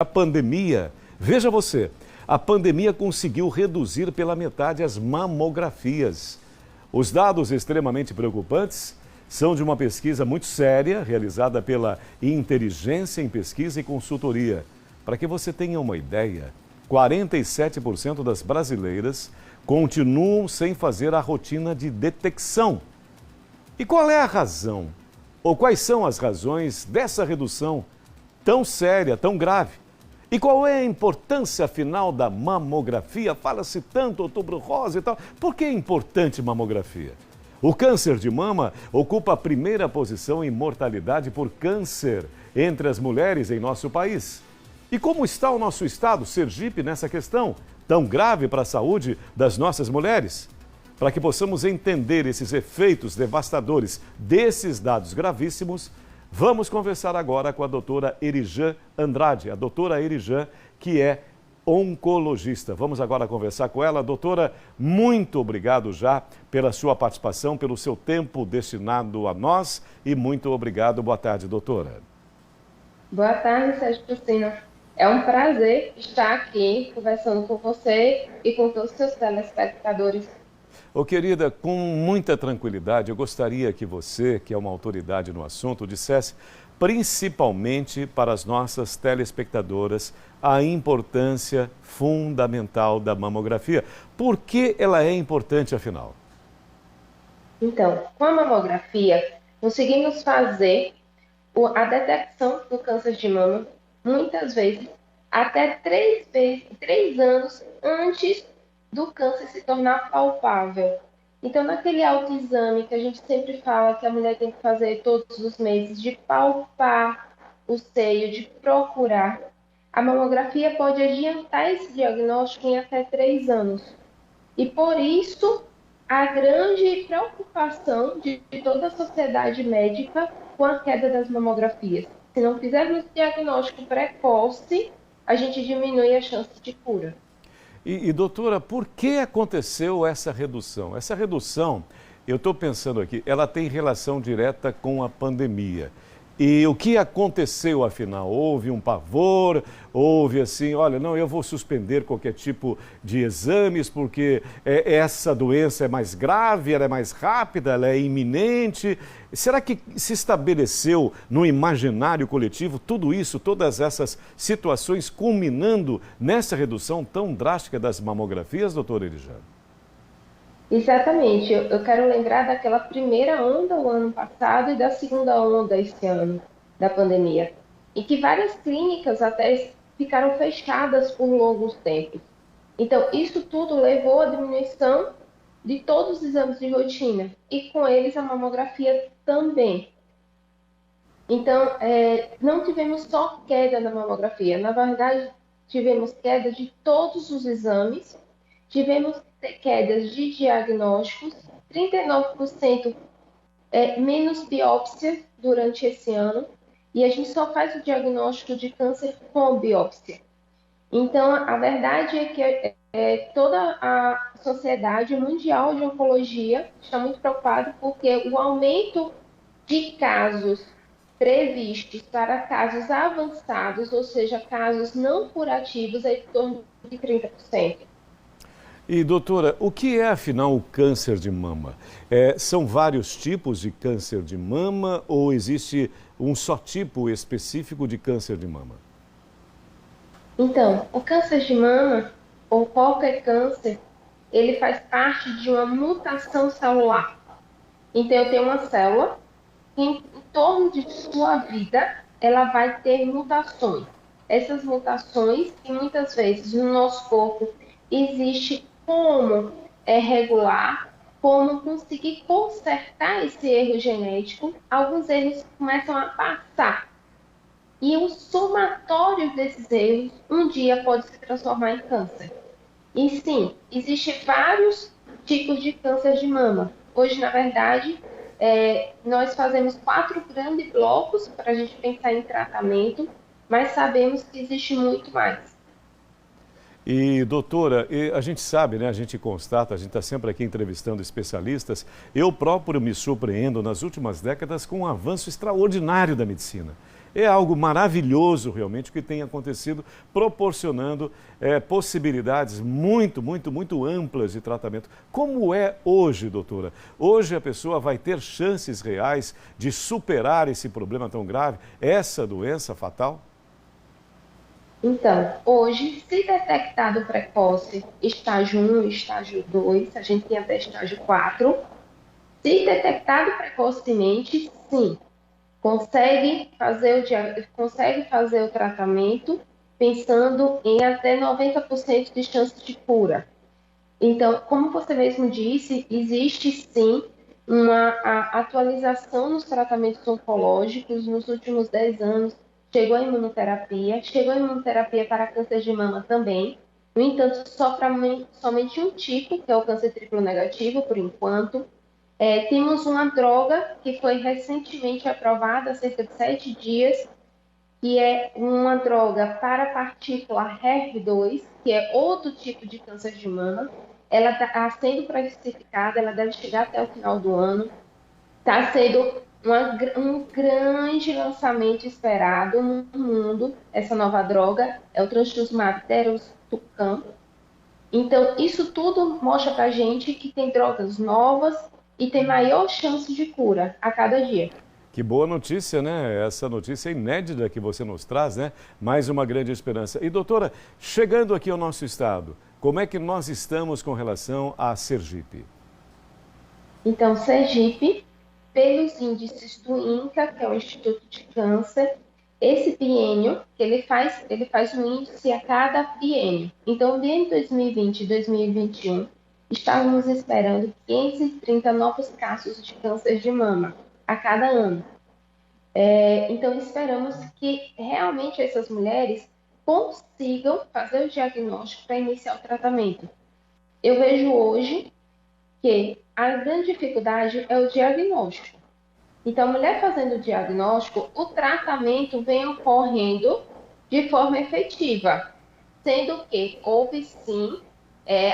A pandemia, veja você, a pandemia conseguiu reduzir pela metade as mamografias. Os dados extremamente preocupantes são de uma pesquisa muito séria, realizada pela Inteligência em Pesquisa e Consultoria. Para que você tenha uma ideia, 47% das brasileiras continuam sem fazer a rotina de detecção. E qual é a razão? Ou quais são as razões dessa redução tão séria, tão grave? E qual é a importância, afinal, da mamografia? Fala-se tanto, outubro rosa e tal. Por que é importante mamografia? O câncer de mama ocupa a primeira posição em mortalidade por câncer entre as mulheres em nosso país. E como está o nosso estado, Sergipe, nessa questão tão grave para a saúde das nossas mulheres? Para que possamos entender esses efeitos devastadores desses dados gravíssimos, vamos conversar agora com a doutora Erijan Andrade, a doutora Erijan, que é oncologista. Vamos agora conversar com ela. Doutora, muito obrigado já pela sua participação, pelo seu tempo destinado a nós e muito obrigado. Boa tarde, doutora. Boa tarde, Sérgio Cristina. É um prazer estar aqui conversando com você e com todos os seus telespectadores. Ô querida, com muita tranquilidade, eu gostaria que você, que é uma autoridade no assunto, dissesse, principalmente para as nossas telespectadoras, a importância fundamental da mamografia. Por que ela é importante, afinal? Então, com a mamografia, conseguimos fazer a detecção do câncer de mama, muitas vezes, até 3 anos antes do câncer se tornar palpável. Então, naquele autoexame que a gente sempre fala que a mulher tem que fazer todos os meses, de palpar o seio, de procurar, a mamografia pode adiantar esse diagnóstico em até 3 anos. E por isso, a grande preocupação de toda a sociedade médica com a queda das mamografias. Se não fizermos diagnóstico precoce, a gente diminui a chance de cura. E doutora, por que aconteceu essa redução? Essa redução, eu estou pensando aqui, ela tem relação direta com a pandemia. E o que aconteceu, afinal? Houve um pavor, houve assim, olha, não, eu vou suspender qualquer tipo de exames porque essa doença é mais grave, ela é mais rápida, ela é iminente. Será que se estabeleceu no imaginário coletivo tudo isso, todas essas situações culminando nessa redução tão drástica das mamografias, doutora Erijan? Exatamente. Eu quero lembrar daquela primeira onda o ano passado e da segunda onda esse ano da pandemia, em que várias clínicas até ficaram fechadas por longos tempos. Então, isso tudo levou à diminuição de todos os exames de rotina e com eles a mamografia também. Então, não tivemos só queda na mamografia, na verdade, tivemos queda de todos os exames, tivemos quedas de diagnósticos, 39% menos biópsia durante esse ano, e a gente só faz o diagnóstico de câncer com biópsia. Então, a verdade é que toda a Sociedade Mundial de Oncologia está muito preocupada porque o aumento de casos previstos para casos avançados, ou seja, casos não curativos, é em torno de 30%. E, doutora, o que é, afinal, o câncer de mama? São vários tipos de câncer de mama ou existe um só tipo específico de câncer de mama? Então, o câncer de mama, ou qualquer câncer, ele faz parte de uma mutação celular. Então, eu tenho uma célula que, em torno de sua vida, ela vai ter mutações. Essas mutações, que muitas vezes no nosso corpo existe como regular, como conseguir consertar esse erro genético, alguns erros começam a passar. E o somatório desses erros, um dia pode se transformar em câncer. E sim, existem vários tipos de câncer de mama. Hoje, na verdade, nós fazemos 4 grandes blocos para a gente pensar em tratamento, mas sabemos que existe muito mais. E, doutora, a gente sabe, né, a gente constata, a gente está sempre aqui entrevistando especialistas, eu próprio me surpreendo nas últimas décadas com um avanço extraordinário da medicina. É algo maravilhoso realmente o que tem acontecido, proporcionando possibilidades muito amplas de tratamento. Como é hoje, doutora? Hoje a pessoa vai ter chances reais de superar esse problema tão grave, essa doença fatal? Então, hoje, se detectado precoce, estágio 1, estágio 2, a gente tem até estágio 4. Se detectado precocemente, sim, consegue fazer o tratamento pensando em até 90% de chance de cura. Então, como você mesmo disse, existe sim uma atualização nos tratamentos oncológicos. Nos últimos 10 anos, chegou a imunoterapia para câncer de mama também. No entanto, só para somente um tipo, que é o câncer triplo negativo, por enquanto. Temos uma droga que foi recentemente aprovada há cerca de 7 dias, que é uma droga para a partícula HER2, que é outro tipo de câncer de mama. Ela está sendo precificada, ela deve chegar até o final do ano. Está sendo um grande lançamento esperado no mundo. Essa nova droga é o trastuzumab deruxtecan. Então, isso tudo mostra para a gente que tem drogas novas e tem maior chance de cura a cada dia. Que boa notícia, né? Essa notícia inédita que você nos traz, né? Mais uma grande esperança. E doutora, chegando aqui ao nosso estado, como é que nós estamos com relação a Sergipe? Então, Sergipe, pelos índices do INCA, que é o Instituto de Câncer, esse biênio, ele faz um índice a cada biênio. Então, no biênio 2020 e 2021, estávamos esperando 530 novos casos de câncer de mama a cada ano. Então, esperamos que realmente essas mulheres consigam fazer o diagnóstico para iniciar o tratamento. Eu vejo hoje que a grande dificuldade é o diagnóstico. Então, a mulher fazendo o diagnóstico, o tratamento vem ocorrendo de forma efetiva, sendo que houve sim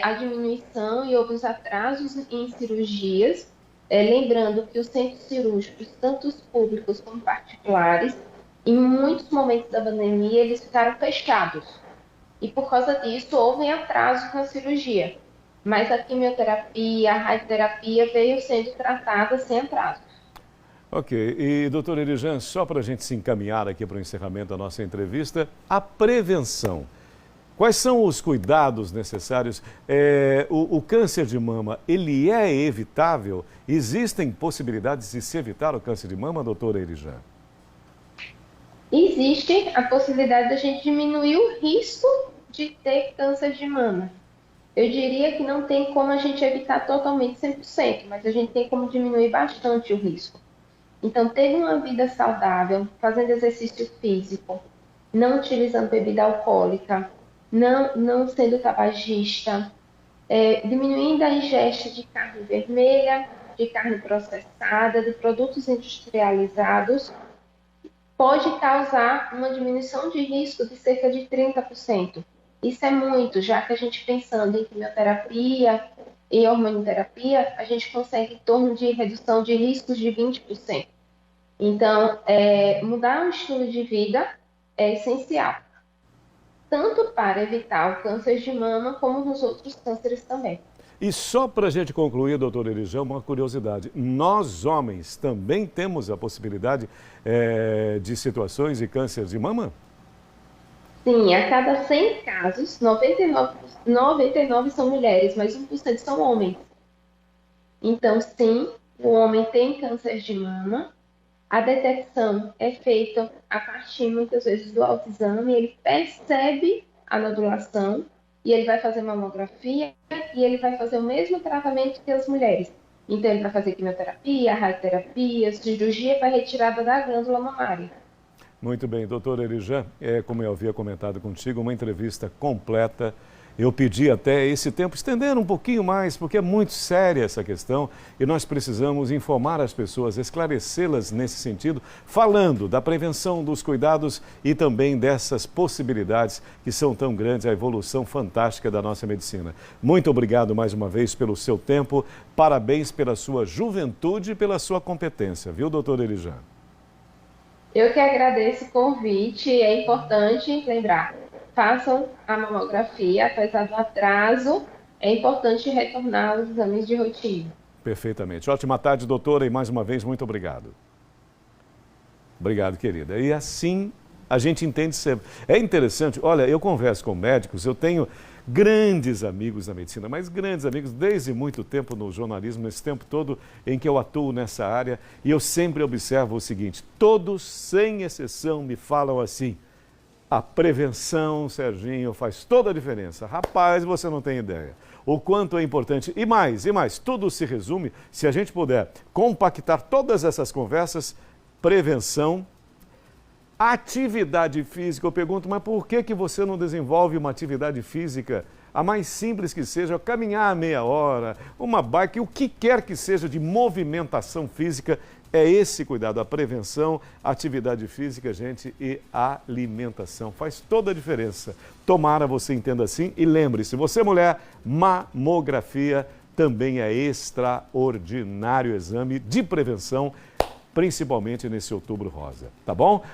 a diminuição e houve os atrasos em cirurgias, lembrando que os centros cirúrgicos, tanto os públicos como particulares, em muitos momentos da pandemia, eles ficaram fechados. E por causa disso, houve atrasos na cirurgia. Mas a quimioterapia, a radioterapia veio sendo tratada sem atraso. Ok, e doutor Erijan, só para a gente se encaminhar aqui para o encerramento da nossa entrevista, a prevenção. Quais são os cuidados necessários? O câncer de mama, ele é evitável? Existem possibilidades de se evitar o câncer de mama, doutora Erijan? Existe a possibilidade da gente diminuir o risco de ter câncer de mama. Eu diria que não tem como a gente evitar totalmente 100%, mas a gente tem como diminuir bastante o risco. Então, ter uma vida saudável, fazendo exercício físico, não utilizando bebida alcoólica, não sendo tabagista, diminuindo a ingesta de carne vermelha, de carne processada, de produtos industrializados, pode causar uma diminuição de risco de cerca de 30%. Isso é muito, já que a gente pensando em quimioterapia e hormonioterapia, a gente consegue em torno de redução de riscos de 20%. Então, mudar o estilo de vida é essencial, tanto para evitar o câncer de mama, como nos outros cânceres também. E só para a gente concluir, doutor Erijan, uma curiosidade. Nós, homens, também temos a possibilidade de situações de câncer de mama? Sim, a cada 100 casos, 99 são mulheres, mas 1% são homens. Então, sim, o homem tem câncer de mama. A detecção é feita a partir, muitas vezes, do autoexame. Ele percebe a nodulação e ele vai fazer mamografia e ele vai fazer o mesmo tratamento que as mulheres. Então, ele vai fazer quimioterapia, radioterapia, cirurgia para retirada da glândula mamária. Muito bem, doutor Erijan, como eu havia comentado contigo, uma entrevista completa. Eu pedi até esse tempo estender um pouquinho mais, porque é muito séria essa questão e nós precisamos informar as pessoas, esclarecê-las nesse sentido, falando da prevenção, dos cuidados e também dessas possibilidades que são tão grandes, a evolução fantástica da nossa medicina. Muito obrigado mais uma vez pelo seu tempo, parabéns pela sua juventude e pela sua competência, viu, doutor Erijan? Eu que agradeço o convite. É importante lembrar, façam a mamografia, apesar do atraso, é importante retornar aos exames de rotina. Perfeitamente. Ótima tarde, doutora, e mais uma vez, muito obrigado. Obrigado, querida. E assim a gente entende sempre. É interessante, olha, eu converso com médicos, eu tenho grandes amigos na medicina, mas grandes amigos desde muito tempo no jornalismo, nesse tempo todo em que eu atuo nessa área, e eu sempre observo o seguinte: todos, sem exceção, me falam assim: a prevenção, Serginho, faz toda a diferença. Rapaz, você não tem ideia o quanto é importante. E mais, tudo se resume, se a gente puder compactar todas essas conversas: prevenção, atividade física. Eu pergunto, mas por que você não desenvolve uma atividade física, a mais simples que seja, caminhar meia hora, uma bike, o que quer que seja de movimentação física? É esse cuidado, a prevenção, atividade física, gente, e alimentação. Faz toda a diferença. Tomara você entenda assim. E lembre-se, você mulher, mamografia também é extraordinário exame de prevenção, principalmente nesse Outubro Rosa, tá bom?